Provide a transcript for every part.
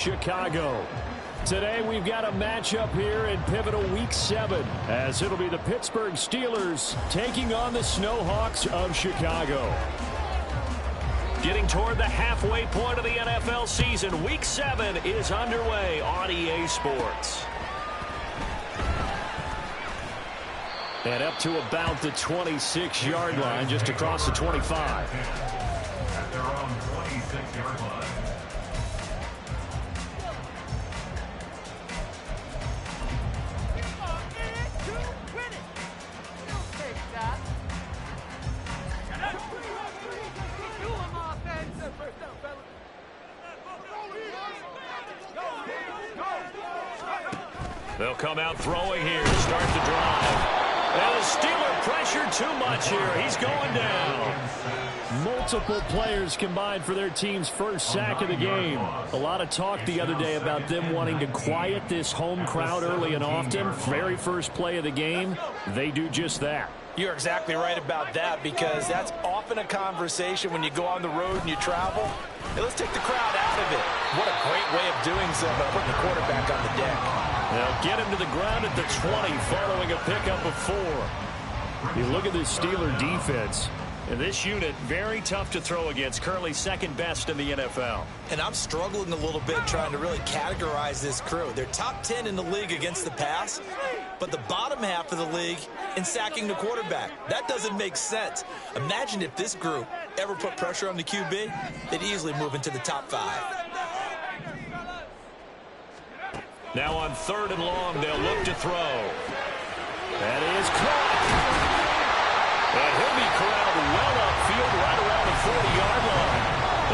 Chicago. Today we've got a matchup here in pivotal week 7 as it'll be the Pittsburgh Steelers taking on the Snowhawks of Chicago. Getting toward the halfway point of the NFL season, week 7 is underway on EA Sports. And up to about the 26-yard line, just across the 25. At their own 26-yard line. They'll come out throwing here to start the drive. And the Steeler pressure too much here. He's going down. Multiple players combined for their team's first sack of the game. A lot of talk the other day about them wanting to quiet this home crowd early and often. Very first play of the game, they do just that. You're exactly right about that, because that's often a conversation when you go on the road and you travel. Hey, let's take the crowd out of it. What a great way of doing so by putting the quarterback on the deck. They'll get him to the ground at the 20 following a pickup of 4. You look at this Steeler defense. And this unit, very tough to throw against. Currently second best in the NFL. And I'm struggling a little bit trying to really categorize this crew. They're top 10 in the league against the pass, but the bottom half of the league in sacking the quarterback. That doesn't make sense. Imagine if this group ever put pressure on the QB, they'd easily move into the top 5. Now on 3rd and long, they'll look to throw. That is caught. And he'll be corralled well upfield right around the 40-yard line.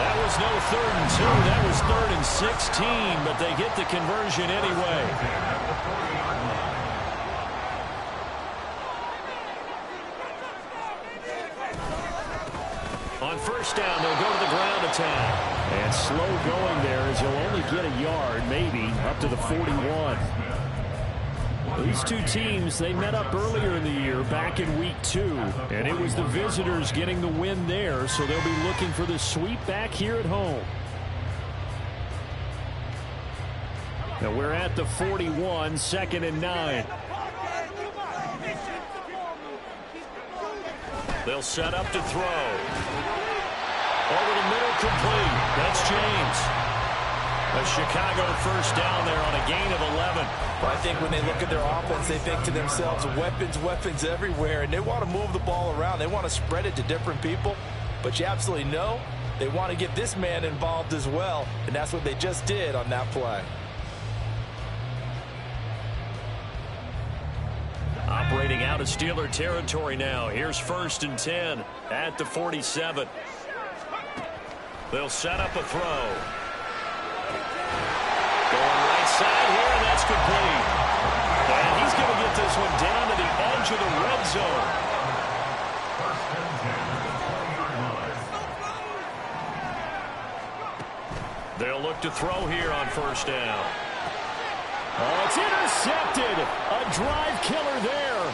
That was no 3rd and 2. That was 3rd and 16, but they get the conversion anyway. On 1st down, they'll go to the ground attack. And slow going there as he'll only get a yard, maybe, up to the 41. These two teams, they met up earlier in the year, back in week 2. And it was the visitors getting the win there, so they'll be looking for the sweep back here at home. Now we're at the 41, 2nd and 9. They'll set up to throw. Over the middle, complete. That's James. A Chicago 1st down there on a gain of 11. Well, I think when they look at their offense, they think to themselves, weapons, weapons everywhere, and they want to move the ball around. They want to spread it to different people, but you absolutely know they want to get this man involved as well, and that's what they just did on that play. Operating out of Steeler territory now. Here's 1st and 10 at the 47. They'll set up a throw. Going right side here, and that's complete. And he's going to get this one down to the edge of the red zone. They'll look to throw here on 1st down. Oh, it's intercepted. A drive killer there.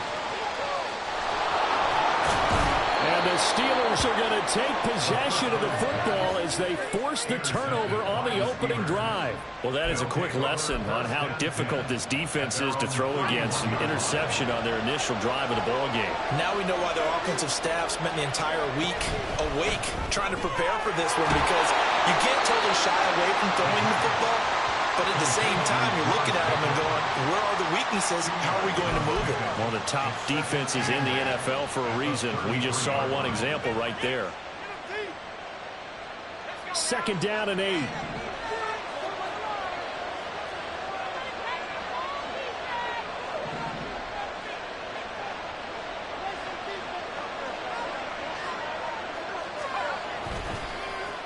And the Steelers are going to take possession of the football as they force the turnover on the opening drive. Well, that is a quick lesson on how difficult this defense is to throw against. An interception on their initial drive of the ball game. Now we know why their offensive staff spent the entire week awake trying to prepare for this one, because you can't totally shy away from throwing the football. But at the same time, you're looking at them and going, where are the weaknesses? How are we going to move it? One of the top defenses in the NFL for a reason. We just saw one example right there. 2nd down and 8.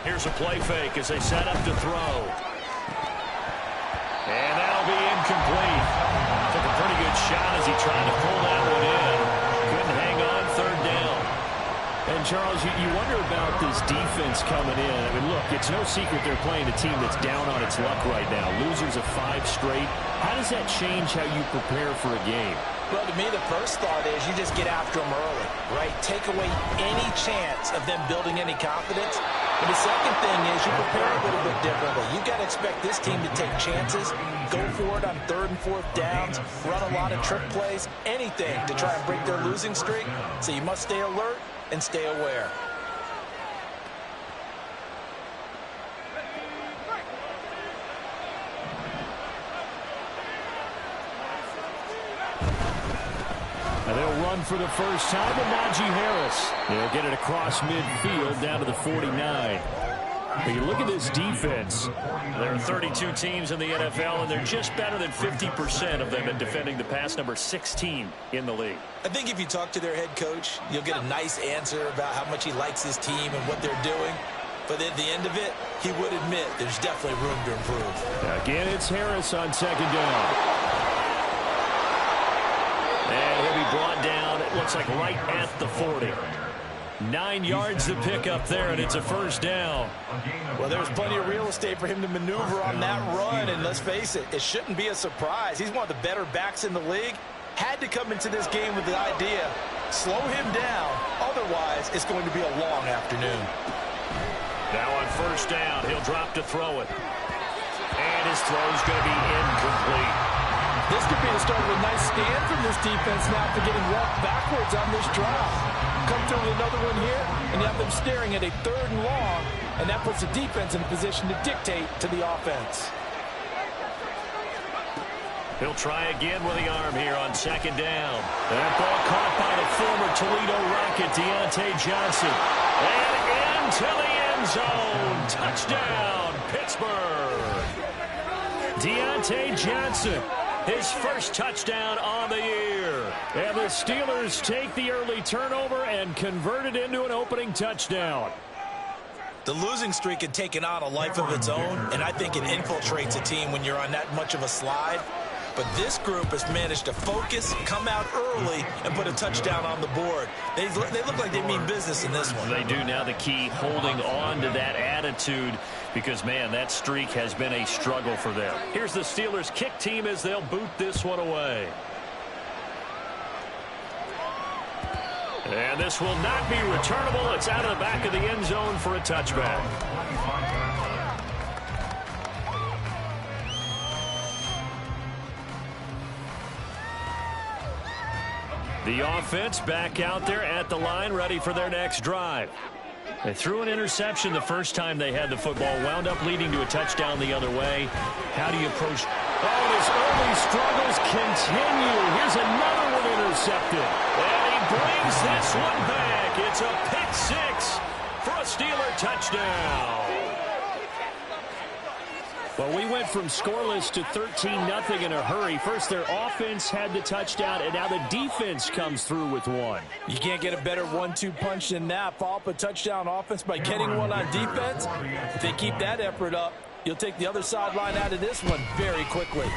Here's a play fake as they set up to throw. And that'll be incomplete. Took a pretty good shot as he tried to pull that one in. Couldn't hang on 3rd down. And, Charles, you wonder about this defense coming in. I mean, look, it's no secret they're playing a team that's down on its luck right now. Losers of 5 straight. How does that change how you prepare for a game? Well, to me, the first thought is you just get after them early, right? Take away any chance of them building any confidence. And the second thing is you prepare a little bit differently. You got to expect this team to take chances, go for it on 3rd and 4th downs, run a lot of trick plays, anything to try and break their losing streak. So you must stay alert and stay aware. And they'll run for the first time with Najee Harris. They'll get it across midfield down to the 49. But you look at this defense. There are 32 teams in the NFL, and they're just better than 50% of them at defending the pass, number 16 in the league. I think if you talk to their head coach, you'll get a nice answer about how much he likes his team and what they're doing. But at the end of it, he would admit there's definitely room to improve. Again, it's Harris on 2nd down. And he'll be brought down, it looks like right at the 40. 9 yards to pick up there, and it's a first down. Well, there's plenty of real estate for him to maneuver on that run, and let's face it, it shouldn't be a surprise. He's one of the better backs in the league. Had to come into this game with the idea, slow him down, otherwise it's going to be a long afternoon. Now on first down, he'll drop to throw it. And his throw's going to be incomplete. This could be the start of a nice stand from this defense now for getting walked backwards on this drive. Come through with another one here, and you have them staring at a 3rd and long, and that puts the defense in a position to dictate to the offense. He'll try again with the arm here on 2nd down. That ball caught by the former Toledo Rocket, Deontay Johnson. And into the end zone. Touchdown, Pittsburgh. Deontay Johnson, his first touchdown on the year. And the Steelers take the early turnover and convert it into an opening touchdown. The losing streak had taken on a life of its own, and I think it infiltrates a team when you're on that much of a slide. But this group has managed to focus, come out early, and put a touchdown on the board. They look like they mean business in this one. They do. Now the key, holding on to that attitude, because, man, that streak has been a struggle for them. Here's the Steelers kick team as they'll boot this one away. And this will not be returnable. It's out of the back of the end zone for a touchback. The offense back out there at the line, ready for their next drive. They threw an interception the first time they had the football, wound up leading to a touchdown the other way. How do you approach? Oh, his early struggles continue. Here's another one intercepted. And he brings this one back. It's a pick six for a Steeler touchdown. Well, we went from scoreless to 13-0 in a hurry. First, their offense had the touchdown, and now the defense comes through with one. You can't get a better 1-2 punch than that. Follow up a touchdown offense by getting one on defense. If they keep that effort up, you'll take the other sideline out of this one very quickly.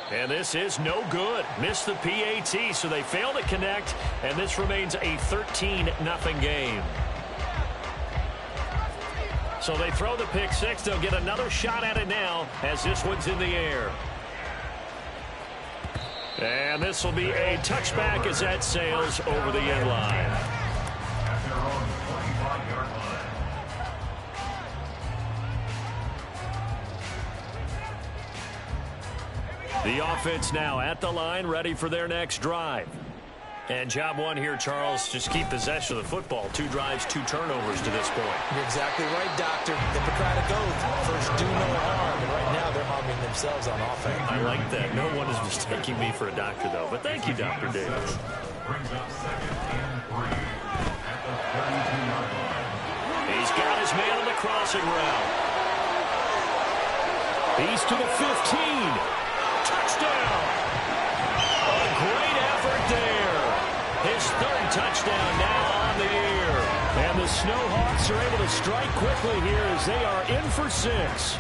And this is no good. Missed the PAT, so they fail to connect, and this remains a 13-0 game. So they throw the pick six. They'll get another shot at it now as this one's in the air. And this will be a touchback as that sails over the end line. The offense now at the line, ready for their next drive. And job one here, Charles, just keep possession of the football. 2 drives, 2 turnovers to this point. You're exactly right, Doctor. Hippocratic oath. First, do no harm. And right now, they're harming themselves on offense. I like that. No one is mistaking me for a doctor, though. But thank you, Dr. Davis. Brings up 2nd and 3 at the 32-yard line. He's got his man on the crossing route. He's to the 15. Touchdown! A great effort there. His 3rd touchdown now on the year. And the Snowhawks are able to strike quickly here as they are in for 6.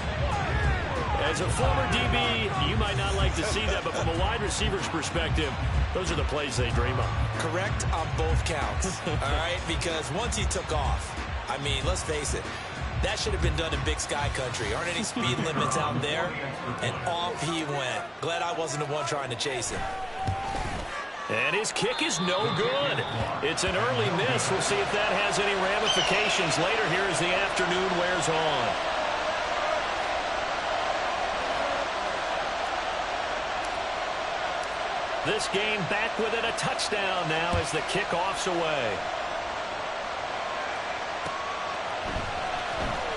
As a former DB, you might not like to see that, but from a wide receiver's perspective, those are the plays they dream of. Correct on both counts, all right? Because once he took off, I mean, let's face it, that should have been done in Big Sky Country. Aren't any speed limits out there? And off he went. Glad I wasn't the one trying to chase him. And his kick is no good. It's an early miss. We'll see if that has any ramifications later here as the afternoon wears on. This game back with it, a touchdown now as the kickoff's away.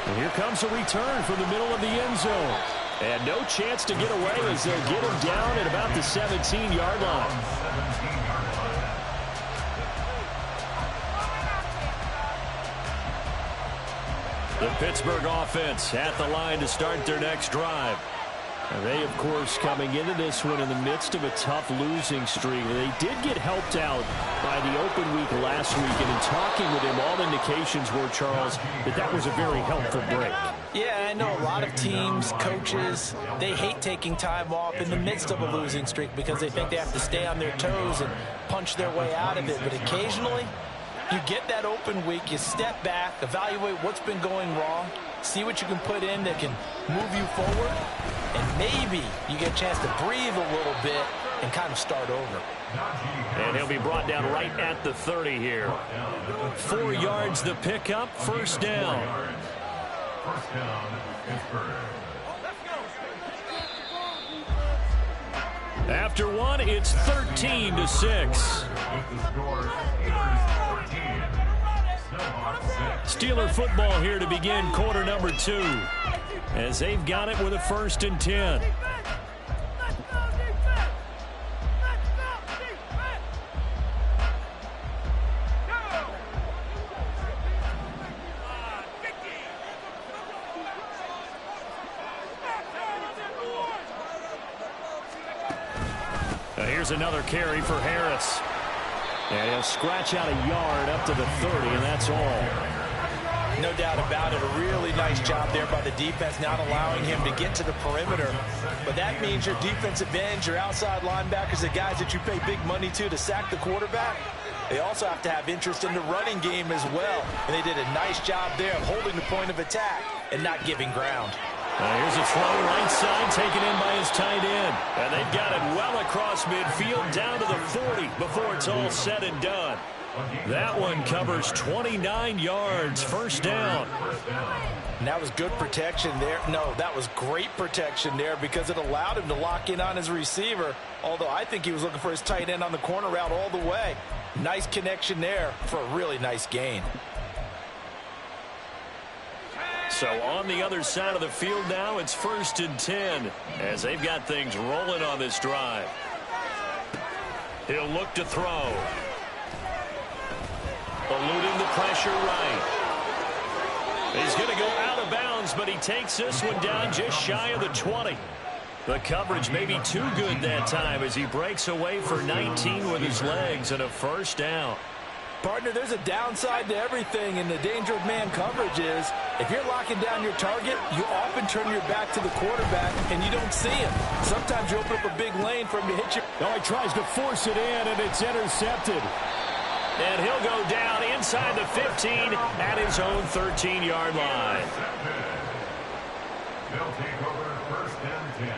And here comes a return from the middle of the end zone. And no chance to get away as they'll get him down at about the 17-yard line. The Pittsburgh offense at the line to start their next drive. And they, of course, coming into this one in the midst of a tough losing streak. They did get helped out by the open week last week. And in talking with him, all indications were, Charles, that was a very helpful break. Yeah, I know a lot of teams, coaches, they hate taking time off in the midst of a losing streak because they think they have to stay on their toes and punch their way out of it. But occasionally, you get that open week, you step back, evaluate what's been going wrong, see what you can put in that can move you forward, and maybe you get a chance to breathe a little bit and kind of start over. And he'll be brought down right at the 30 here. 4 yards the pickup, first down. First down, Pittsburgh. After one, it's 13-6. With the score, Steelers 14. Snowhawks 6. Steeler football here to begin quarter number 2. As they've got it with a 1st and 10. Here's another carry for Harris. And he'll scratch out a yard up to the 30, and that's all. No doubt about it. A really nice job there by the defense, not allowing him to get to the perimeter. But that means your defensive ends, your outside linebackers, the guys that you pay big money to sack the quarterback, they also have to have interest in the running game as well. And they did a nice job there of holding the point of attack and not giving ground. Here's a throw right side taken in by his tight end. And they've got it well across midfield down to the 40 before it's all said and done. That one covers 29 yards, first down. And that was good protection there. No, that was great protection there because it allowed him to lock in on his receiver, although I think he was looking for his tight end on the corner route all the way. Nice connection there for a really nice gain. So on the other side of the field now, it's 1st and 10 as they've got things rolling on this drive. He'll look to throw. Eluding the pressure right. He's going to go out of bounds, but he takes this one down just shy of the 20. The coverage may be too good that time as he breaks away for 19 with his legs and a first down. Partner, there's a downside to everything, and the danger of man coverage is if you're locking down your target, you often turn your back to the quarterback and you don't see him. Sometimes you open up a big lane for him to hit you. Oh, he tries to force it in, and it's intercepted. And he'll go down inside the 15 at his own 13-yard line. They'll take over 1st and 10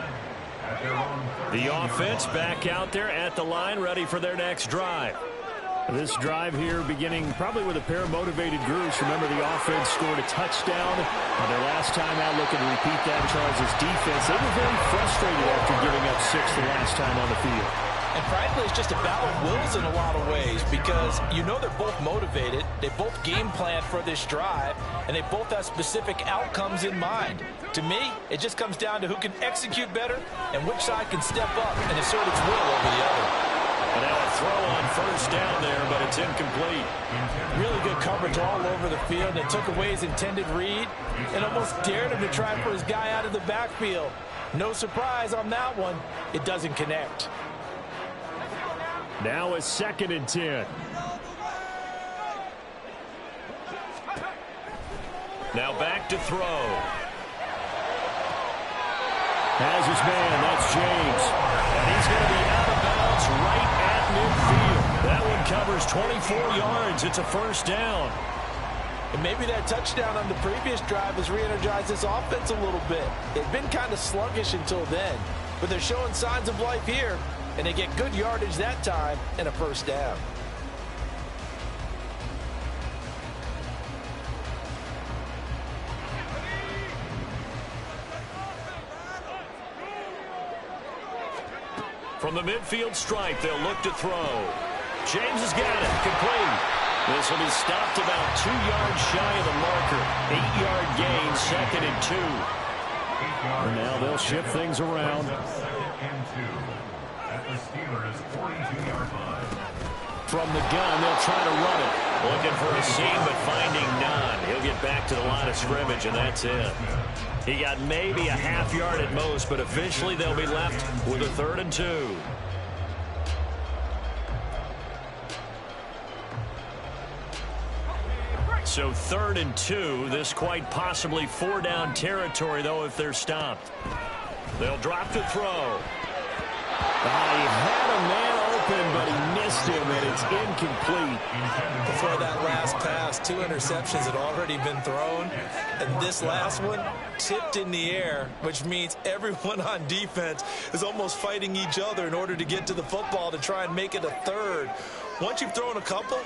at their own 13. The offense back out there at the line, ready for their next drive. This drive here beginning probably with a pair of motivated groups. Remember, the offense scored a touchdown on their last time out. Looking to repeat that. Charles' defense, they were very frustrated after giving up 6 the last time on the field. And frankly, it's just a battle of wills in a lot of ways because you know they're both motivated. They both game plan for this drive, and they both have specific outcomes in mind. To me, it just comes down to who can execute better and which side can step up and assert its will over the other. And now a throw on first down there, but it's incomplete. Really good coverage all over the field. It took away his intended read and almost dared him to try and put his guy out of the backfield. No surprise on that one. It doesn't connect. Now a 2nd and 10. Now back to throw. Has his man, that's James. And he's going to be out of bounds right at midfield. That one covers 24 yards. It's a first down. And maybe that touchdown on the previous drive has re-energized this offense a little bit. They've been kind of sluggish until then, but they're showing signs of life here. and they get good yardage that time and a first down. From the midfield stripe, they'll look to throw. James has got it. Complete. This will be stopped about 2 yards shy of the marker. 8-yard gain, 2nd and 2. And now they'll shift things around. 2nd and 2 at the Steelers' 42-yard line. From the gun, they'll try to run it. Looking for a seam, but finding none. He'll get back to the line of scrimmage, and that's it. He got maybe a half yard at most, but officially they'll be left with a 3rd and 2. So 3rd and 2. This quite possibly 4-down territory, though, if they're stopped. They'll drop to throw. He had a man open, but he missed him, and it's incomplete. Before that last pass, 2 interceptions had already been thrown, and this last one tipped in the air, which means everyone on defense is almost fighting each other in order to get to the football to try and make it a 3rd. Once you've thrown a couple,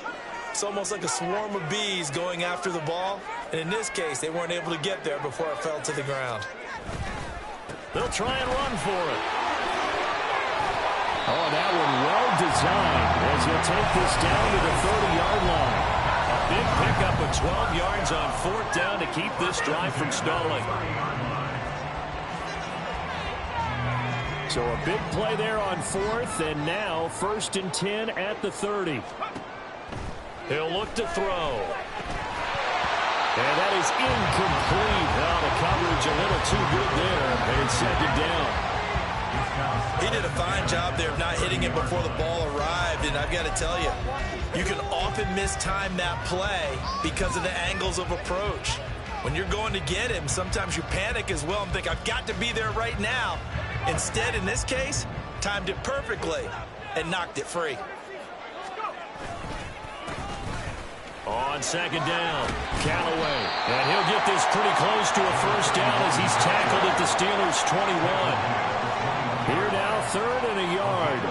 it's almost like a swarm of bees going after the ball, and in this case, they weren't able to get there before it fell to the ground. They'll try and run for it. Oh, that one well designed as he'll take this down to the 30-yard line. A big pickup of 12 yards on 4th down to keep this drive from stalling. So a big play there on 4th, and now 1st and 10 at the 30. He'll look to throw. And that is incomplete. Now the coverage a little too good there, and it's 2nd down. He did a fine job there of not hitting it before the ball arrived, and I've got to tell you, you can often mistime that play because of the angles of approach. When you're going to get him, sometimes you panic as well and think, I've got to be there right now. Instead, in this case, timed it perfectly and knocked it free. On 2nd down, Callaway. And he'll get this pretty close to a first down as he's tackled at the Steelers' 21. Here now, 3rd and a yard.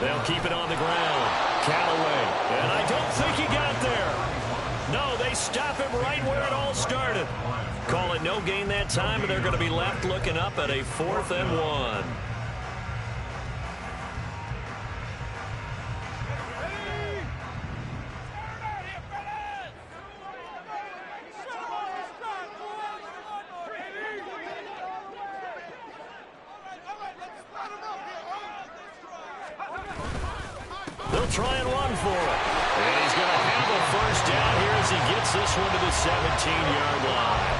They'll keep it on the ground. Callaway. And I don't think he got there. No, they stop him right where it all started. Call it no gain that time, and they're going to be left looking up at a 4th and 1. They'll try and run for it. And he's going to have a first down here as he gets this one to the 17-yard line.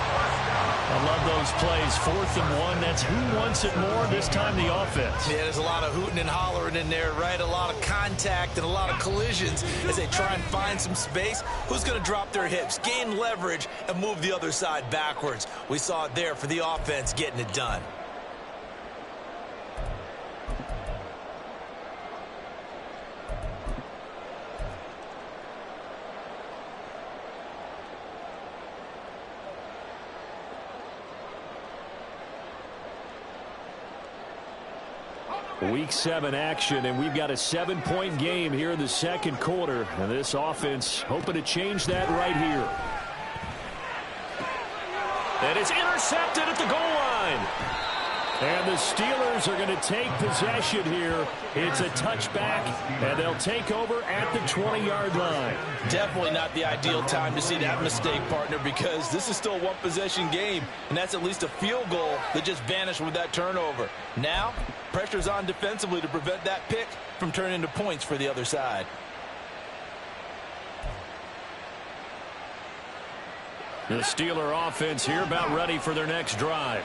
I love those plays. 4th and 1. That's who wants it more, this time the offense. Yeah, there's a lot of hooting and hollering in there, right? A lot of contact and a lot of collisions as they try and find some space. Who's going to drop their hips, gain leverage, and move the other side backwards? We saw it there for the offense getting it done. Week 7 action, and we've got a 7-point game here in the 2nd quarter. And this offense hoping to change that right here. And it's intercepted at the goal line. And the Steelers are going to take possession here. It's a touchback, and they'll take over at the 20-yard line. Definitely not the ideal time to see that mistake, partner, because this is still a one-possession game, and that's at least a field goal that just vanished with that turnover. Now, pressure's on defensively to prevent that pick from turning into points for the other side. The Steeler offense here about ready for their next drive.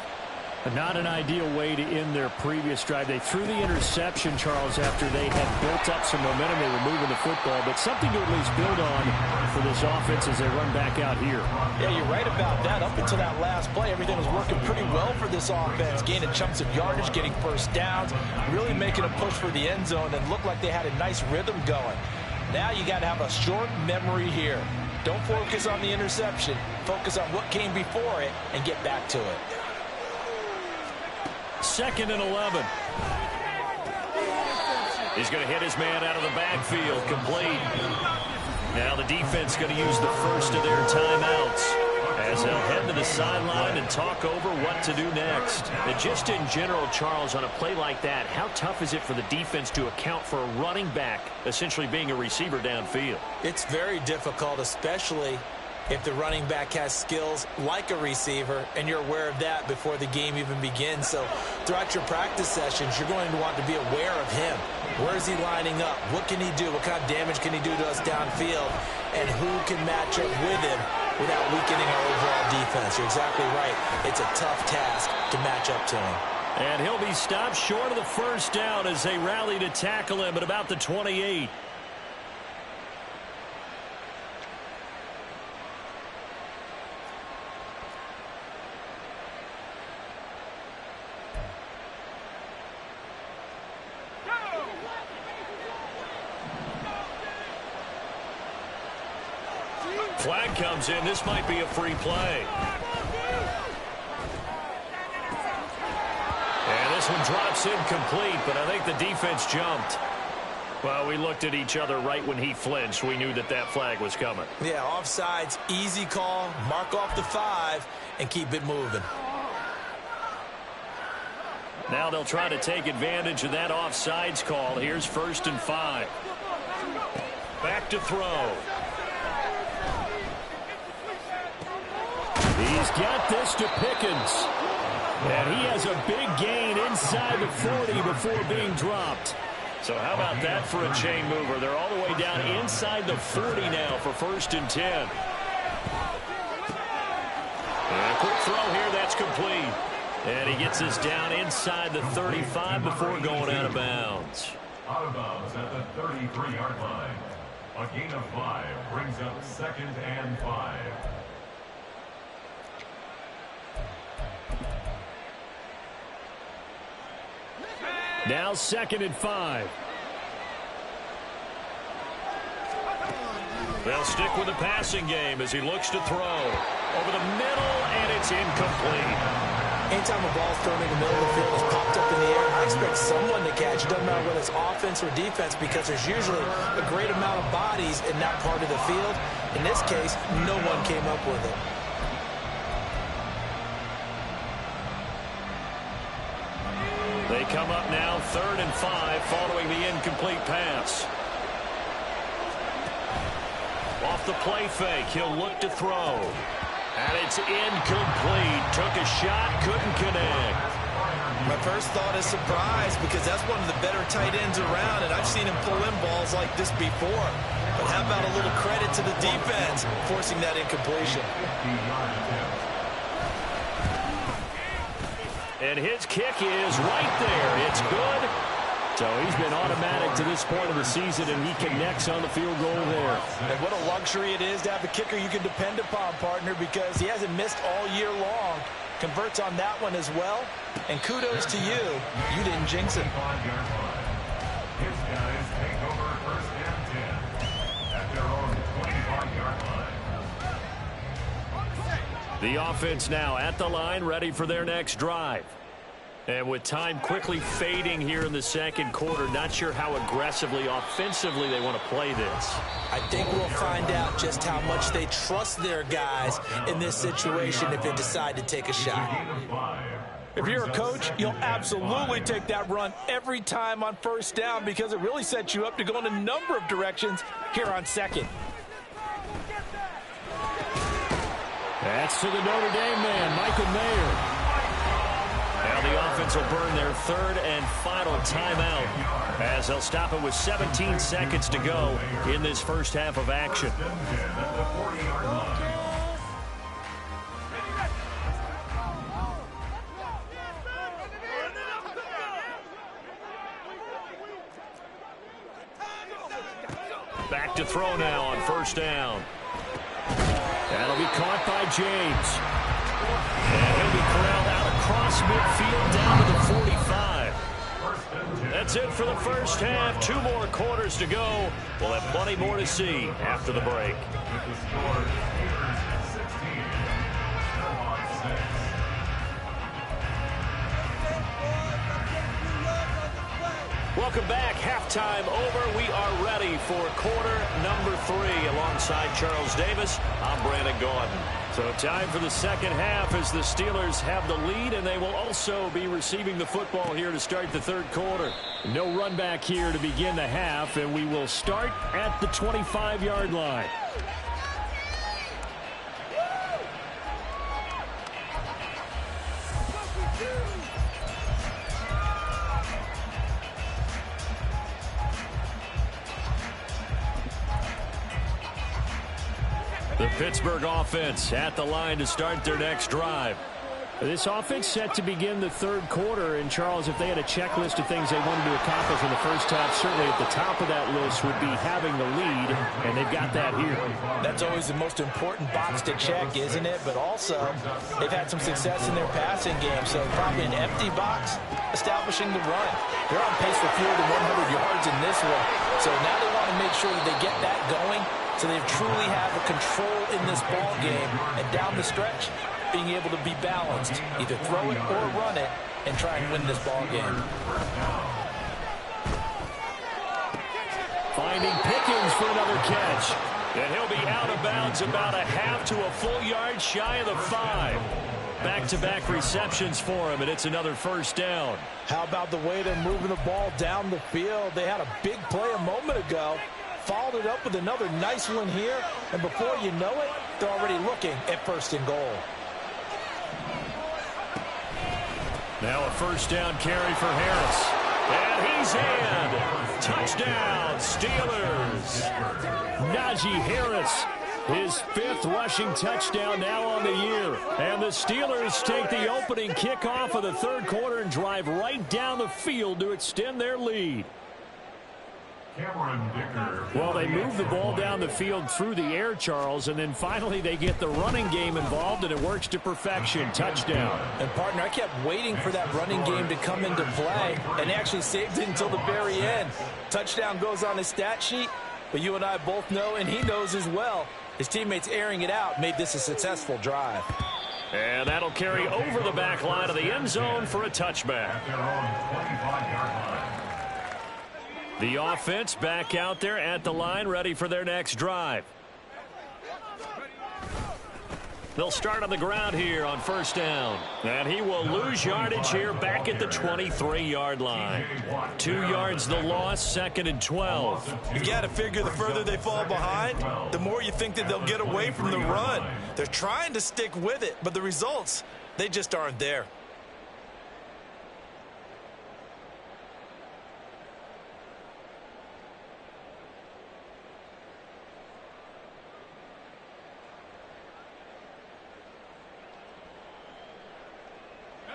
Not an ideal way to end their previous drive. They threw the interception, Charles, after they had built up some momentum. They were moving the football, but something to at least build on for this offense as they run back out here. Yeah, you're right about that. Up until that last play, everything was working pretty well for this offense, gaining chunks of yardage, getting first downs, really making a push for the end zone, and looked like they had a nice rhythm going. Now you got to have a short memory here. Don't focus on the interception. Focus on what came before it and get back to it. 2nd and 11. He's going to hit his man out of the backfield, complete. Now the defense going to use the first of their timeouts as they'll head to the sideline and talk over what to do next. And just in general, Charles, on a play like that, how tough is it for the defense to account for a running back essentially being a receiver downfield? It's very difficult, especially if the running back has skills like a receiver, and you're aware of that before the game even begins. So throughout your practice sessions, you're going to want to be aware of him. Where is he lining up? What can he do? What kind of damage can he do to us downfield? And who can match up with him without weakening our overall defense? You're exactly right. It's a tough task to match up to him. And he'll be stopped short of the first down as they rally to tackle him at about the 28. Flag comes in. This might be a free play. And this one drops incomplete, but I think the defense jumped. Well, we looked at each other right when he flinched. We knew that that flag was coming. Yeah, offsides, easy call. Mark off the 5 and keep it moving. Now they'll try to take advantage of that offsides call. Here's 1st and 5. Back to throw. He's got this to Pickens. And he has a big gain inside the 40 before being dropped. So how about that for a chain mover? They're all the way down inside the 40 now for 1st and 10. And a quick throw here, that's complete. And he gets us down inside the 35 before going out of bounds. Out of bounds at the 33-yard line. A gain of 5 brings up 2nd and 5. Now 2nd and 5. They'll stick with the passing game as he looks to throw. Over the middle, and it's incomplete. Anytime a ball's thrown in the middle of the field, it's popped up in the air, I expect someone to catch. It doesn't matter whether it's offense or defense, because there's usually a great amount of bodies in that part of the field. In this case, no one came up with it. They come up now 3rd and 5 following the incomplete pass. Off the play fake, he'll look to throw. And it's incomplete. Took a shot, couldn't connect. My first thought is surprise, because that's one of the better tight ends around, and I've seen him pull in balls like this before. But how about a little credit to the defense forcing that incompletion? And his kick is right there. It's good. So he's been automatic to this point of the season, and he connects on the field goal there. And what a luxury it is to have a kicker you can depend upon, partner, because he hasn't missed all year long. Converts on that one as well. And kudos to you. You didn't jinx it. His guys take over 1st and 10 at their own 25-yard line. The offense now at the line, ready for their next drive. And with time quickly fading here in the 2nd quarter, not sure how aggressively, offensively they want to play this. I think we'll find out just how much they trust their guys in this situation if they decide to take a shot. If you're a coach, you'll absolutely take that run every time on 1st down, because it really sets you up to go in a number of directions here on 2nd. That's to the Notre Dame man, Michael Mayer. Now the offense will burn their 3rd and final timeout as they'll stop it with 17 seconds to go in this first half of action. Back to throw now on 1st down. That'll be caught by James. And he'll be corralled out across midfield down to the 45. That's it for the first half. 2 more quarters to go. We'll have plenty more to see after the break. Welcome back. Halftime over. We are ready for quarter number 3. Alongside Charles Davis, I'm Brandon Gordon. So time for the second half as the Steelers have the lead, and they will also be receiving the football here to start the third quarter. No run back here to begin the half, and we will start at the 25-yard line. The Pittsburgh offense at the line to start their next drive. This offense set to begin the third quarter, and Charles, if they had a checklist of things they wanted to accomplish in the first half, certainly at the top of that list would be having the lead, and they've got that here. That's always the most important box to check, isn't it? But also, they've had some success in their passing game, so probably an empty box establishing the run. They're on pace for fewer than 100 yards in this one, so now they want to make sure that they get that going so they truly have a control in this ball game, and down the stretch, being able to be balanced, either throw it or run it, and try and win this ball game. Finding Pickens for another catch. And he'll be out of bounds about a half to a full yard shy of the 5. Back-to-back receptions for him, and it's another first down. How about the way they're moving the ball down the field? They had a big play a moment ago, followed it up with another nice one here, and before you know it, they're already looking at first and goal. Now a first down carry for Harris. And he's in. Touchdown, Steelers. Najee Harris, his 5th rushing touchdown now on the year. And the Steelers take the opening kickoff of the third quarter and drive right down the field to extend their lead. Well, they move the ball down the field through the air, Charles, and then finally they get the running game involved, and it works to perfection. Touchdown. And, partner, I kept waiting for that running game to come into play, and actually saved it until the very end. Touchdown goes on his stat sheet, but you and I both know, and he knows as well, his teammates airing it out made this a successful drive. And that'll carry over the back line of the end zone for a touchback. The offense back out there at the line, ready for their next drive. They'll start on the ground here on first down. And he will lose yardage here back at the 23-yard line. 2 yards the loss, 2nd and 12. You got to figure the further they fall behind, the more you think that they'll get away from the run. They're trying to stick with it, but the results, they just aren't there.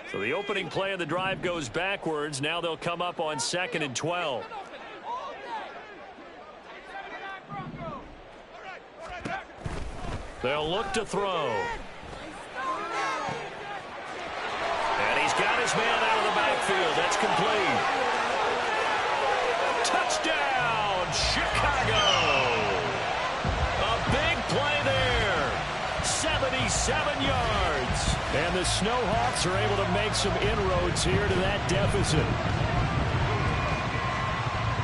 So the opening play of the drive goes backwards. Now they'll come up on 2nd and 12. They'll look to throw. And he's got his man out of the backfield. That's complete. Touchdown, Chicago. A big play there. 77 yards. And the Snowhawks are able to make some inroads here to that deficit.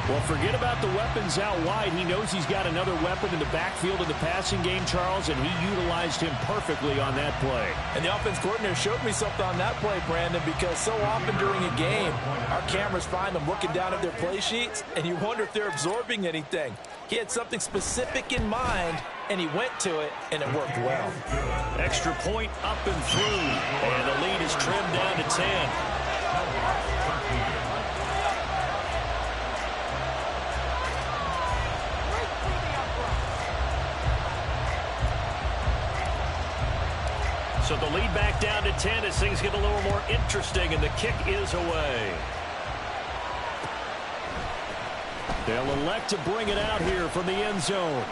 Well, forget about the weapons out wide. He knows he's got another weapon in the backfield of the passing game, Charles, and he utilized him perfectly on that play. And the offense coordinator showed me something on that play, Brandon, because so often during a game, our cameras find them looking down at their play sheets, and you wonder if they're absorbing anything. He had something specific in mind, and he went to it, and it worked well. Extra point up and through, and the lead is trimmed down to 10. So the lead back down to 10 as things get a little more interesting, and the kick is away. They'll elect to bring it out here from the end zone.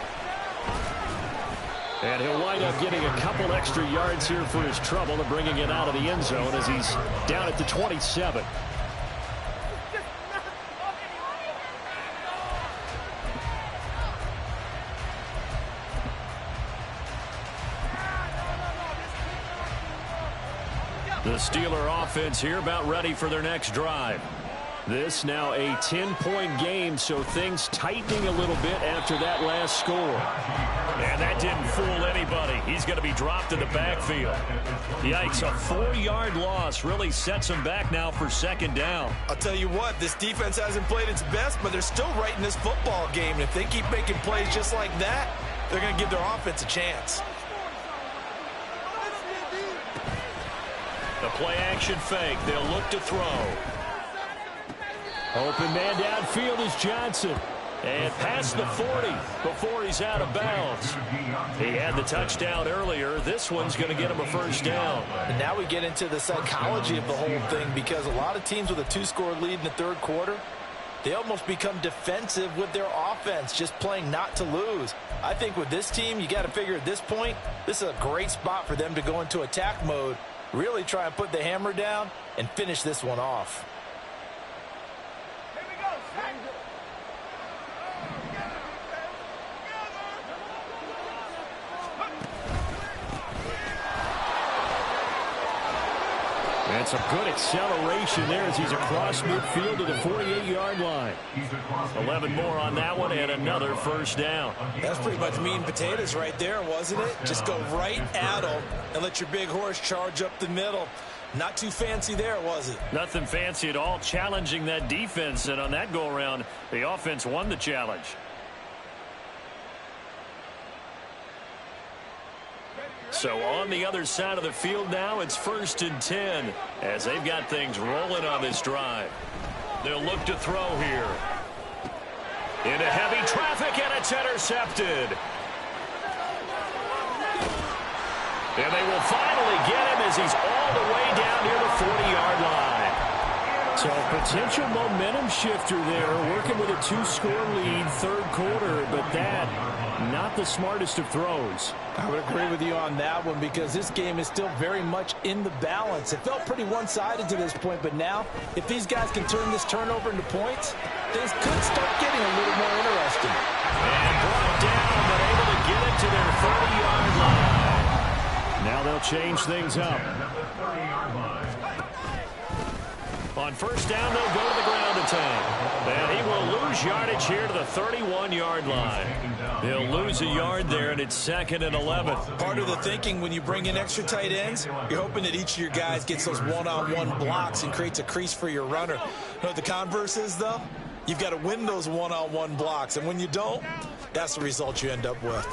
And he'll wind up getting a couple extra yards here for his trouble and bringing it out of the end zone as he's down at the 27. The Steeler offense here about ready for their next drive. This now a 10-point game, so things tightening a little bit after that last score. And that didn't fool anybody. He's going to be dropped in the backfield. Yikes, a 4-yard loss really sets him back now for second down. I'll tell you what, this defense hasn't played its best, but they're still right in this football game. And if they keep making plays just like that, they're going to give their offense a chance. The play-action fake. They'll look to throw. Open man downfield is Johnson. And past the 40 before he's out of bounds. He had the touchdown earlier. This one's going to get him a first down. And now we get into the psychology of the whole thing, because a lot of teams with a 2-score lead in the third quarter, they almost become defensive with their offense, just playing not to lose. I think with this team, you got to figure at this point, this is a great spot for them to go into attack mode, really try and put the hammer down and finish this one off. And some good acceleration there as he's across midfield to the 48-yard line. 11 more on that one and another first down. That's pretty much meat and potatoes right there, wasn't it? Just go right at them and let your big horse charge up the middle. Not too fancy there, was it? Nothing fancy at all, challenging that defense. And on that go-around, the offense won the challenge. So on the other side of the field now, it's 1st and 10 as they've got things rolling on this drive. They'll look to throw here. Into heavy traffic, and it's intercepted. And they will finally get him as he's all the way down near the 40-yard line. So potential momentum shifter there, working with a 2-score lead, third quarter, but that, not the smartest of throws. I would agree with you on that one, because this game is still very much in the balance. It felt pretty one-sided to this point, but now, if these guys can turn this turnover into points, things could start getting a little more interesting. And brought down, but able to get it to their 30-yard line. Now they'll change things up. On first down, they'll go to the ground attack. And he will lose yardage here to the 31-yard line. They'll lose a yard there, and it's 2nd and 11. Part of the thinking when you bring in extra tight ends, you're hoping that each of your guys gets those one-on-one blocks and creates a crease for your runner. You know what the converse is, though? You've got to win those one-on-one blocks, and when you don't, that's the result you end up with.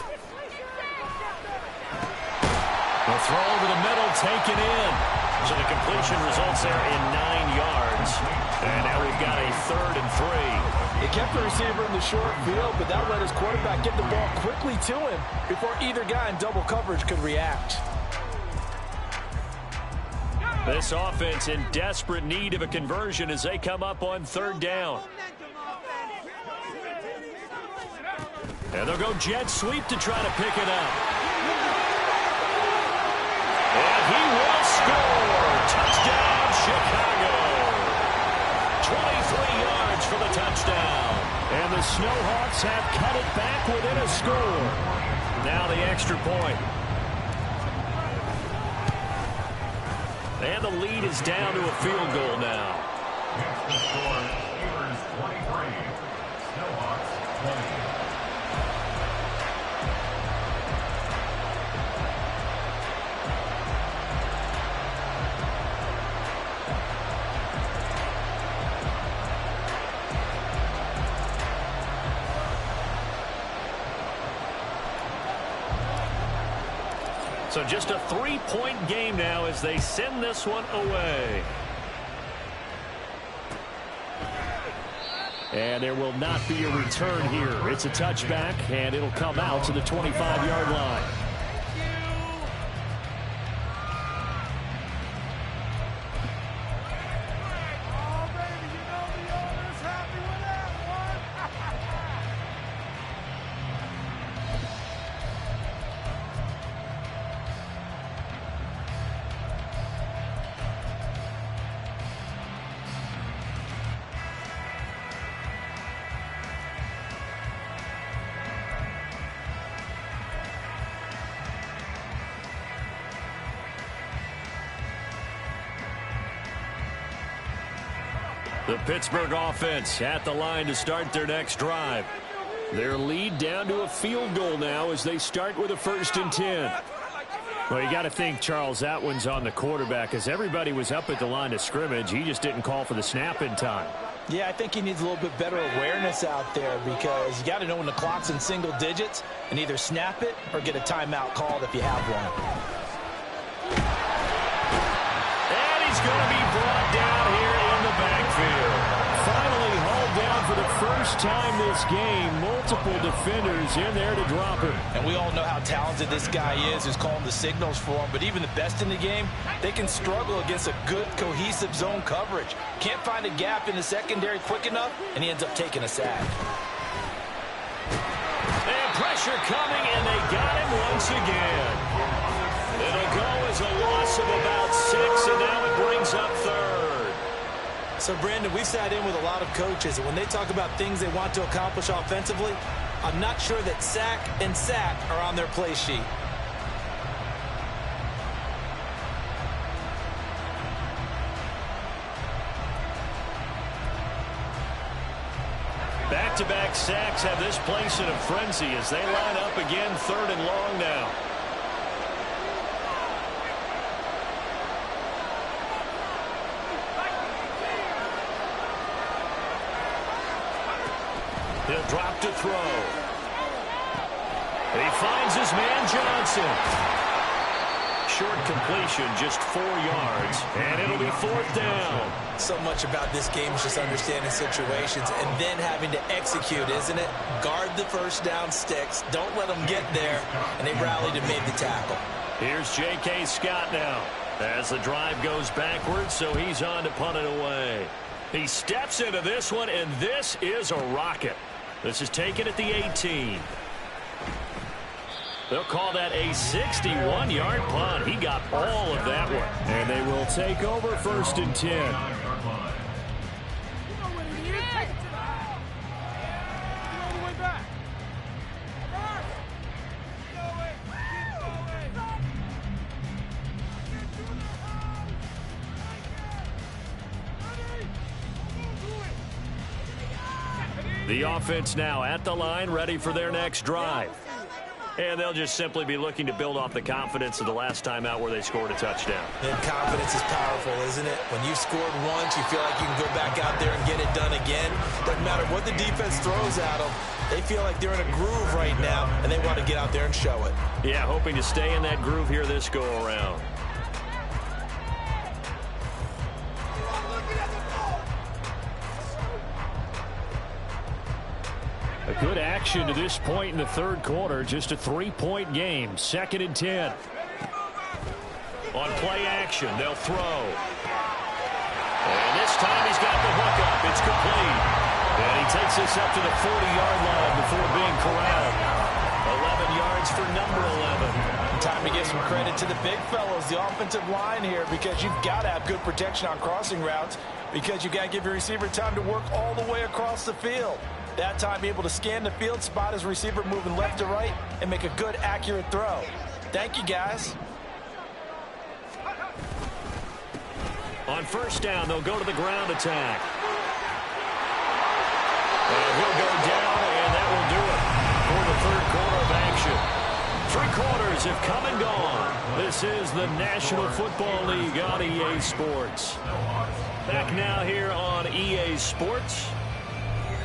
The throw over the middle, taken in. So the completion results there in 9 yards. And now we've got a 3rd and 3. They kept the receiver in the short field, but that let his quarterback get the ball quickly to him before either guy in double coverage could react. This offense in desperate need of a conversion as they come up on 3rd down. And they'll go jet sweep to try to pick it up. And he will score. Touchdown, Chicago. 23 yards for the touchdown. And the Snowhawks have cut it back within a score. Now the extra point. And the lead is down to a field goal now. The score, Steelers 23, Snowhawks 20. So just a 3-point game now as they send this one away. And there will not be a return here. It's a touchback, and it'll come out to the 25-yard line. The Pittsburgh offense at the line to start their next drive. Their lead down to a field goal now as they start with a 1st and 10. Well, you got to think, Charles, that one's on the quarterback as everybody was up at the line of scrimmage. He just didn't call for the snap in time. Yeah, I think he needs a little bit better awareness out there because you got to know when the clock's in single digits and either snap it or get a timeout called if you have one. And he's going to be brought down here in the backfield. Finally hauled down for the first time this game. Multiple defenders in there to drop him. And we all know how talented this guy is who's calling the signals for him. But even the best in the game, they can struggle against a good, cohesive zone coverage. Can't find a gap in the secondary quick enough, and he ends up taking a sack. And pressure coming, and they got him once again. It'll go as a loss of about 6, and now it brings up 3rd. So, Brandon, we've sat in with a lot of coaches, and when they talk about things they want to accomplish offensively, I'm not sure that sack and sack are on their play sheet. Back-to-back sacks have this place in a frenzy as they line up again 3rd and long now. He'll drop to throw. He finds his man Johnson. Short completion, just 4 yards, and it'll be 4th down. So much about this game is just understanding situations and then having to execute, isn't it? Guard the first down sticks. Don't let them get there. And they rallied and made the tackle. Here's J.K. Scott now as the drive goes backwards, so he's on to punt it away. He steps into this one, and this is a rocket. This is taken at the 18. They'll call that a 61-yard punt. He got all of that one. And they will take over 1st and 10. The offense now at the line, ready for their next drive. And they'll just simply be looking to build off the confidence of the last time out where they scored a touchdown. And confidence is powerful, isn't it? When you've scored once, you feel like you can go back out there and get it done again. Doesn't matter what the defense throws at them. They feel like they're in a groove right now, and they want to get out there and show it. Yeah, hoping to stay in that groove here this go-around. A good action to this point in the 3rd quarter. Just a 3-point game. 2nd and 10. On play action, they'll throw. And this time he's got the hook up. It's complete. And he takes this up to the 40-yard line before being corralled. 11 yards for number 11. Time to give some credit to the big fellows, the offensive line here, because you've got to have good protection on crossing routes because you've got to give your receiver time to work all the way across the field. That time, be able to scan the field, spot his receiver moving left to right, and make a good, accurate throw. Thank you, guys. On 1st down, they'll go to the ground attack. And he'll go down, and that will do it for the 3rd quarter of action. 3 quarters have come and gone. This is the National Football League on EA Sports. Back now here on EA Sports.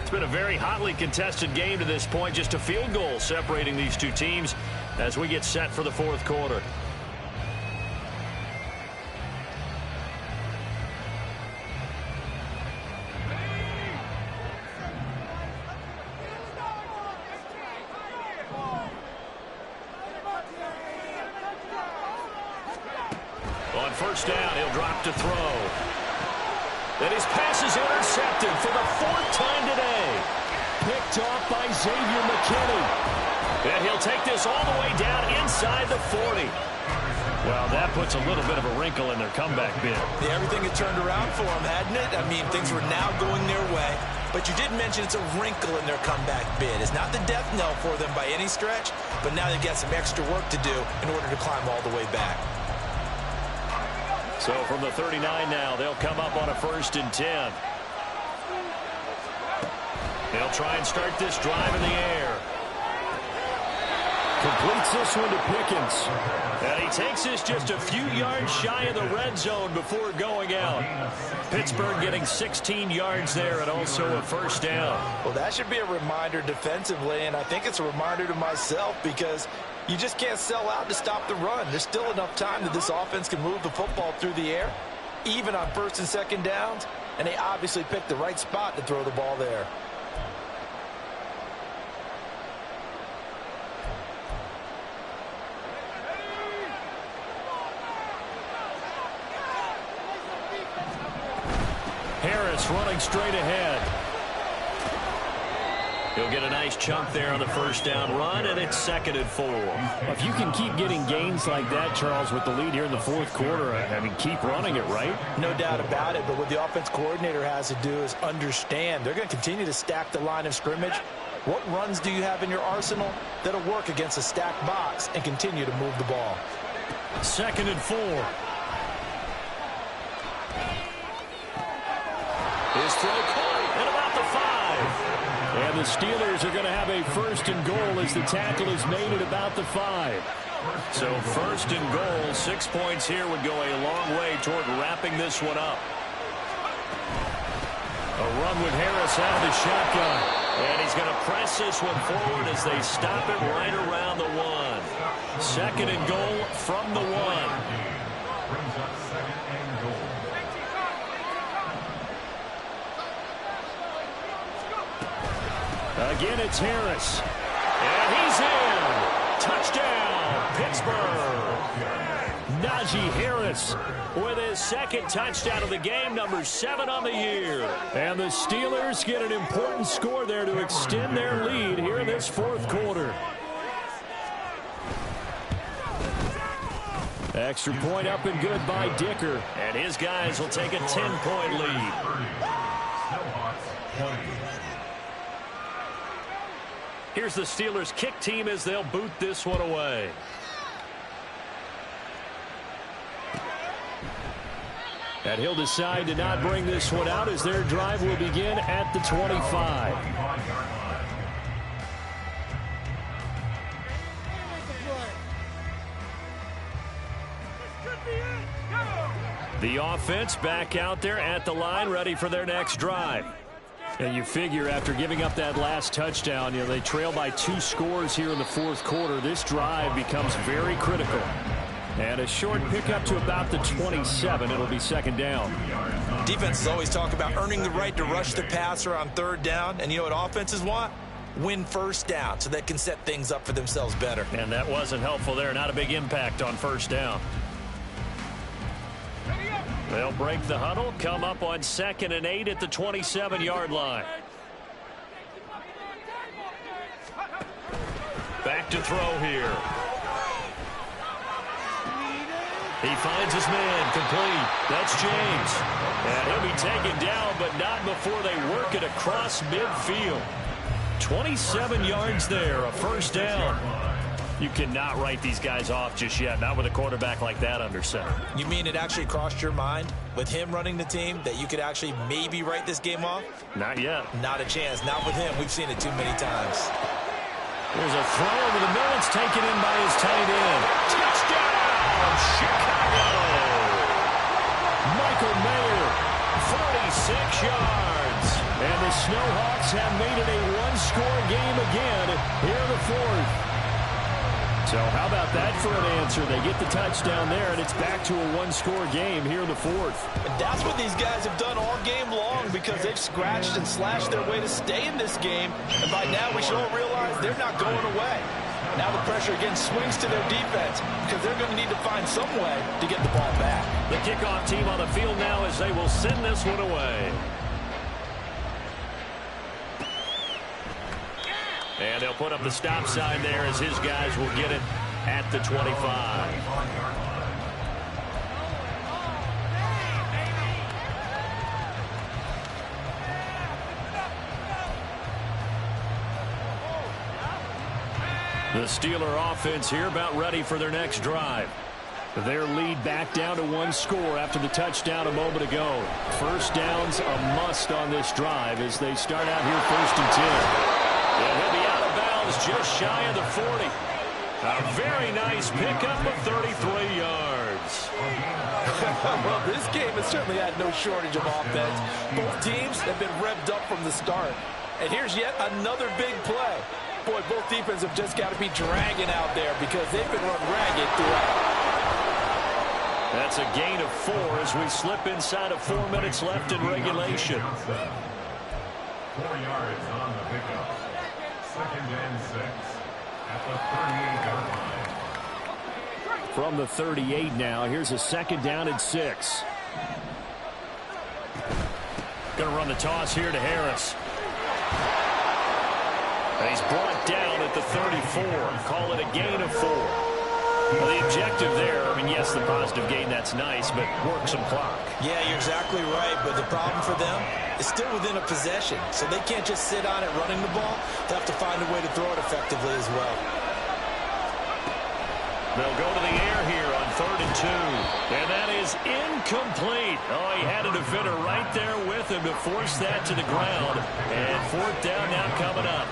It's been a very hotly contested game to this point. Just a field goal separating these two teams as we get set for the 4th quarter. On 1st down, he'll drop to throw. And his pass is intercepted for the 4th time today. Picked off by Xavier McKinney. And he'll take this all the way down inside the 40. Well, that puts a little bit of a wrinkle in their comeback bid. Yeah, everything had turned around for them, hadn't it? I mean, things were now going their way. But you did mention it's a wrinkle in their comeback bid. It's not the death knell for them by any stretch, but now they've got some extra work to do in order to climb all the way back. So from the 39 now, they'll come up on a 1st and 10. They'll try and start this drive in the air. Completes this one to Pickens. And he takes this just a few yards shy of the red zone before going out. Pittsburgh getting 16 yards there and also a first down. Well, that should be a reminder defensively, and I think it's a reminder to myself because you just can't sell out to stop the run. There's still enough time that this offense can move the football through the air, even on first and second downs, and they obviously picked the right spot to throw the ball there. Harris running straight ahead. He'll get a nice chunk there on the first down run, and it's 2nd and 4. If you can keep getting gains like that, Charles, with the lead here in the fourth quarter, I mean, keep running it, right? No doubt about it, but what the offense coordinator has to do is understand. They're going to continue to stack the line of scrimmage. What runs do you have in your arsenal that'll work against a stacked box and continue to move the ball? 2nd and 4. His throw caught at about the 5. And the Steelers are going to have a 1st and goal as the tackle is made at about the 5. So 1st and goal, 6 points here would go a long way toward wrapping this one up. A run with Harris out of the shotgun. And he's going to press this one forward as they stop it right around the 1. 2nd and goal from the 1. Brings up 2nd and goal. Again, it's Harris. And he's in. Touchdown, Pittsburgh. Najee Harris With his 2nd touchdown of the game, number 7 on the year. And the Steelers get an important score there to extend their lead here in this 4th quarter. Extra point up and good by Dicker. And his guys will take a 10-point lead. Here's the Steelers kick team as they'll boot this one away. And he'll decide to not bring this one out as their drive will begin at the 25. The offense back out there at the line, ready for their next drive. And you figure after giving up that last touchdown, you know, they trail by 2 scores here in the 4th quarter. This drive becomes very critical. And a short pickup to about the 27. It'll be 2nd down. Defenses always talk about earning the right to rush the passer on 3rd down. And you know what offenses want? Win 1st down so they can set things up for themselves better. And that wasn't helpful there. Not a big impact on 1st down. They'll break the huddle, come up on 2nd and 8 at the 27-yard line. Back to throw here. He finds his man, complete. That's James. And he'll be taken down, but not before they work it across midfield. 27 yards there, a 1st down. You cannot write these guys off just yet, not with a quarterback like that under center. You mean it actually crossed your mind with him running the team that you could actually maybe write this game off? Not yet. Not a chance. Not with him. We've seen it too many times. There's a throw over the middle. It's taken in by his tight end. Touchdown, Chicago! Michael Mayer, 46 yards. and the Snowhawks have made it a 1-score game again here in the 4th. So how about that for an answer? They get the touchdown there, and it's back to a 1-score game here in the 4th. And that's what these guys have done all game long because they've scratched and slashed their way to stay in this game. And by now we should all realize they're not going away. Now the pressure again swings to their defense because they're going to need to find some way to get the ball back. The kickoff team on the field now as they will send this one away. And they'll put up the stop sign there as his guys will get it at the 25. The Steeler offense here about ready for their next drive. Their lead back down to one score after the touchdown a moment ago. First down's a must on this drive as they start out here 1st and 10. And he'll be out of bounds just shy of the 40. A very nice pickup of 33 yards. Well, this game has certainly had no shortage of offense. Both teams have been revved up from the start. And here's yet another big play. Boy, both defenses have just got to be dragging out there because they've been run ragged throughout. That's a gain of 4 as we slip inside of 4 minutes left in regulation. 4 yards on the pickup. 2nd and 6 at the 38-yard line. From the 38 now, here's a 2nd down and 6. Going to run the toss here to Harris. And he's brought down at the 34. Call it a gain of 4. Well, the objective there, I mean, yes, the positive gain, that's nice, but work some clock. Yeah, you're exactly right, but the problem for them is still within a possession, so they can't just sit on it running the ball. They have to find a way to throw it effectively as well. They'll go to the air here on 3rd and 2, and that is incomplete. Oh, he had a defender right there with him to force that to the ground, and 4th down now coming up.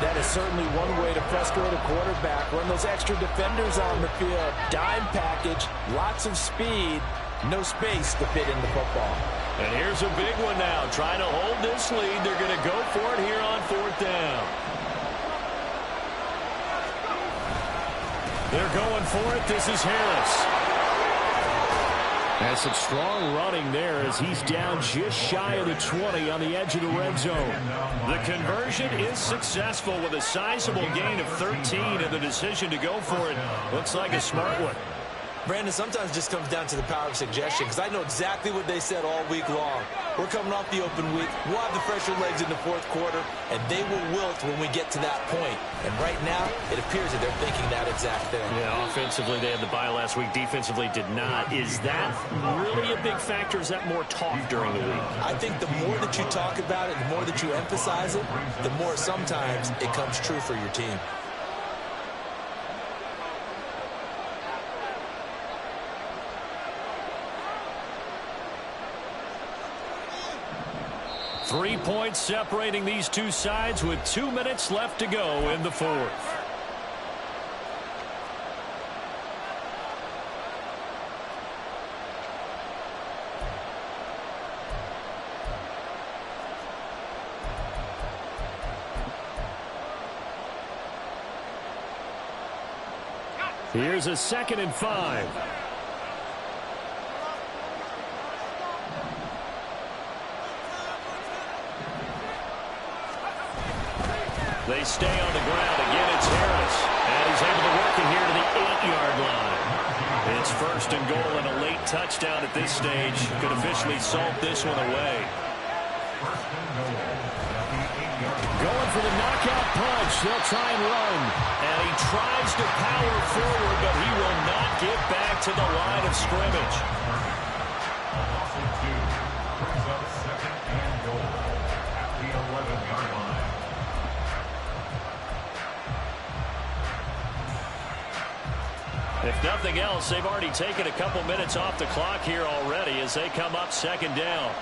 That is certainly one way to frustrate a quarterback. Run those extra defenders on the field. Dime package, lots of speed, no space to fit in the football. And here's a big one now. Trying to hold this lead. They're going to go for it here on 4th down. They're going for it. This is Harris. That's some strong running there as he's down just shy of the 20 on the edge of the red zone. The conversion is successful with a sizable gain of 13, and the decision to go for it looks like a smart one. Brandon, sometimes it just comes down to the power of suggestion because I know exactly what they said all week long. We're coming off the open week. We'll have the fresher legs in the 4th quarter, and they will wilt when we get to that point. And right now, it appears that they're thinking that exact thing. Yeah, offensively, they had the bye last week. Defensively, did not. Is that really a big factor? Is that more talk during the week? I think the more that you talk about it, the more that you emphasize it, the more sometimes it comes true for your team. Three points separating these two sides with 2 minutes left to go in the 4th. Here's a 2nd and 5. They stay on the ground. Again, it's Harris. And he's able to work it here to the 8-yard line. It's 1st and goal, and a late touchdown at this stage could officially salt this one away. Going for the knockout punch. They'll try and run. And he tries to power forward, but he will not get back to the line of scrimmage. Brings up 2nd and goal at the 11-yard line. If nothing else, they've already taken a couple minutes off the clock here already as they come up 2nd down.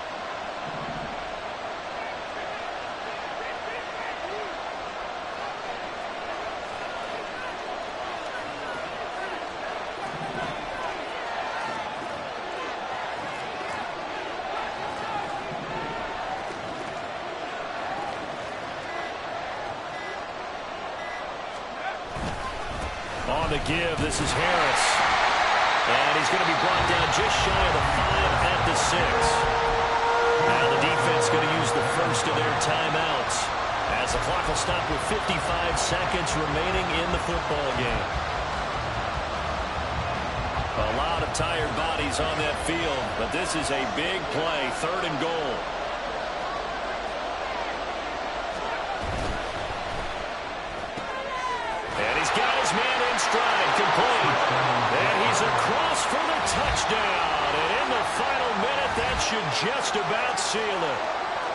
On the give, this is Harris. And he's going to be brought down just shy of the 5 at the 6. Now the defense going to use the first of their timeouts as the clock will stop with 55 seconds remaining in the football game. A lot of tired bodies on that field, but this is a big play, 3rd and goal. And he's got his man in stride, complete. And he's across for the touchdown. And in the final minute, that should just about seal it.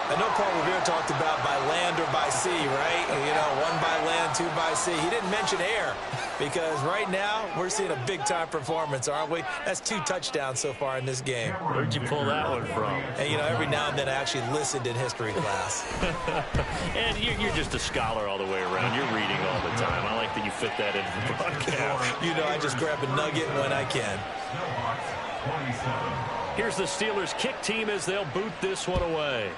I know Paul Revere talked about by land or by sea, right? You know, one by land, two by sea. He didn't mention air because right now we're seeing a big-time performance, aren't we? That's 2 touchdowns so far in this game. Where'd you pull that one from? And, you know, every now and then I actually listened in history class. And you're just a scholar all the way around. You're reading all the time. I like that you fit that into the broadcast. You know, I just grab a nugget when I can. Here's the Steelers kick team as they'll boot this one away.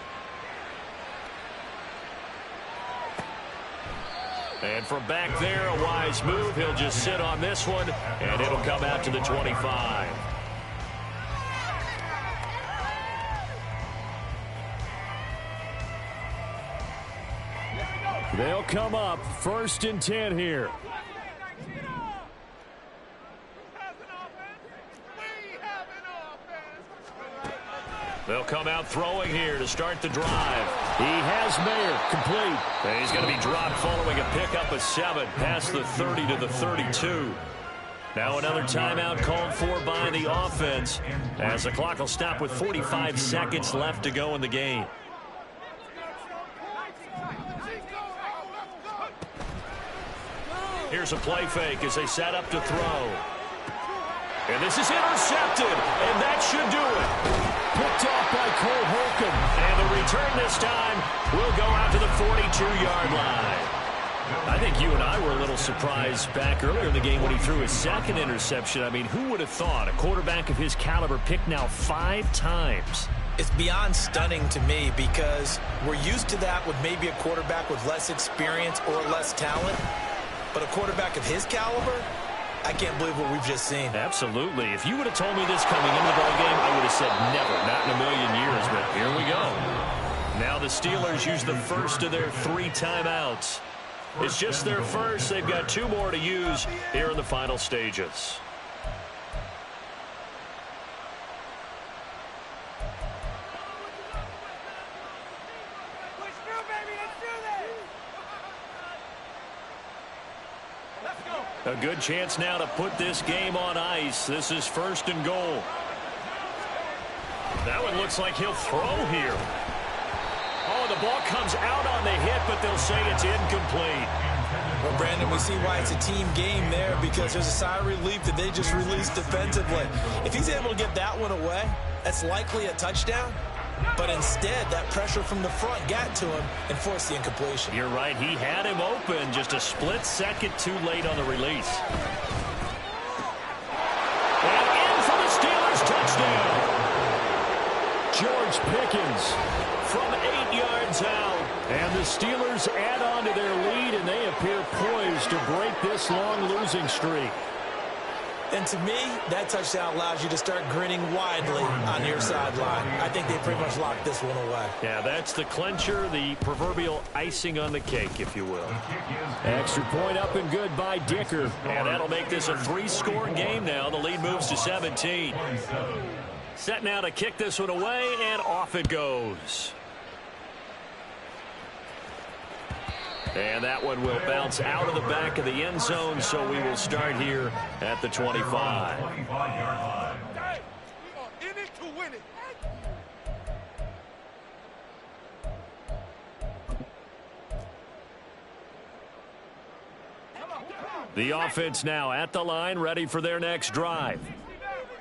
And from back there, a wise move. He'll just sit on this one, and it'll come out to the 25. They'll come up 1st and 10 here. They'll come out throwing here to start the drive. He has Mayer complete. And he's going to be dropped following a pickup of 7 past the 30 to the 32. Now another timeout called for by the offense as the clock will stop with 45 seconds left to go in the game. Here's a play fake as they set up to throw. And this is intercepted, and that should do it. Picked off by Cole Holcomb. And the return this time will go out to the 42-yard line. I think you and I were a little surprised back earlier in the game when he threw his 2nd interception. I mean, who would have thought a quarterback of his caliber picked now 5 times? It's beyond stunning to me because we're used to that with maybe a quarterback with less experience or less talent. But a quarterback of his caliber, I can't believe what we've just seen. Absolutely. If you would have told me this coming into the ballgame, I would have said never, not in a million years, but here we go. Now the Steelers use the first of their 3 timeouts. It's just their first. They've got 2 more to use here in the final stages. A good chance now to put this game on ice. This is 1st and goal. That one looks like he'll throw here. Oh, the ball comes out on the hit, but they'll say it's incomplete. Well, Brandon, we see why it's a team game there because there's a sigh of relief that they just released defensively. If he's able to get that one away, that's likely a touchdown. But instead, that pressure from the front got to him and forced the incompletion. You're right. He had him open just a split second too late on the release. And in for the Steelers touchdown. George Pickens From 8 yards out. and the Steelers add on to their lead, and they appear poised to break this long losing streak. And to me, that touchdown allows you to start grinning widely on your sideline. I think they pretty much locked this one away. Yeah, that's the clincher, the proverbial icing on the cake, if you will. Extra point up and good by Dicker. And that'll make this a 3-score game now. The lead moves to 17. Set now to kick this one away, and off it goes. And that one will bounce out of the back of the end zone, so we will start here at the 25. The offense now at the line, ready for their next drive.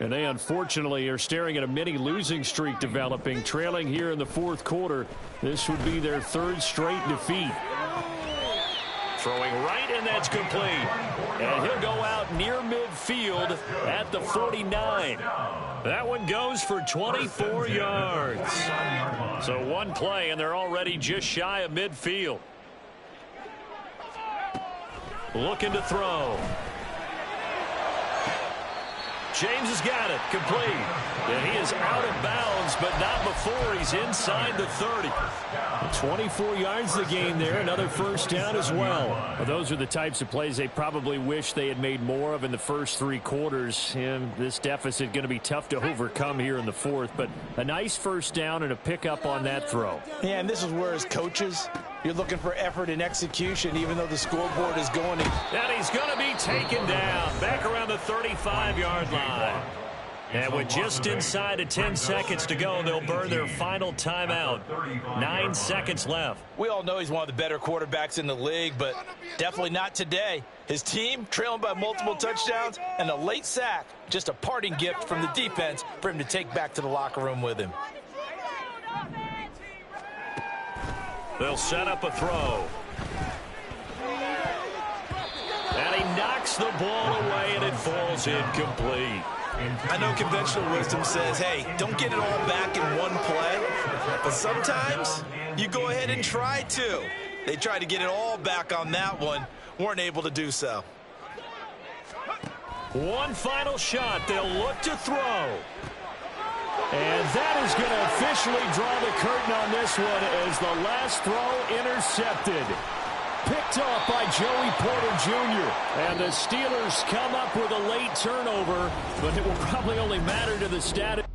And they unfortunately are staring at a mini losing streak developing, trailing here in the 4th quarter. This would be their 3rd straight defeat. Throwing right, and that's complete. And he'll go out near midfield at the 49. That one goes for 24 yards. So one play, and they're already just shy of midfield. Looking to throw. James has got it, complete. And he is out of bounds, but not before he's inside the 30. 24 yards the game there, another first down as well. Well, those are the types of plays they probably wish they had made more of in the first 3 quarters. And this deficit going to be tough to overcome here in the 4th, but a nice first down and a pickup on that throw. Yeah, and this is where as coaches, you're looking for effort and execution, even though the scoreboard is going. And he's going to be taken down back around the 35-yard line. And with just inside of 10 seconds to go, they'll burn their final timeout. 9 seconds left. We all know he's one of the better quarterbacks in the league, but definitely not today. His team trailing by multiple touchdowns and a late sack. Just a parting gift from the defense for him to take back to the locker room with him. They'll set up a throw. And he knocks the ball away, and it falls incomplete. I know conventional wisdom says, hey, don't get it all back in one play. But sometimes you go ahead and try to. They tried to get it all back on that one. Weren't able to do so. One final shot. They'll look to throw. And that is going to officially draw the curtain on this one as the last throw intercepted. Picked off by Joey Porter Jr. And the Steelers come up with a late turnover, but it will probably only matter to the status.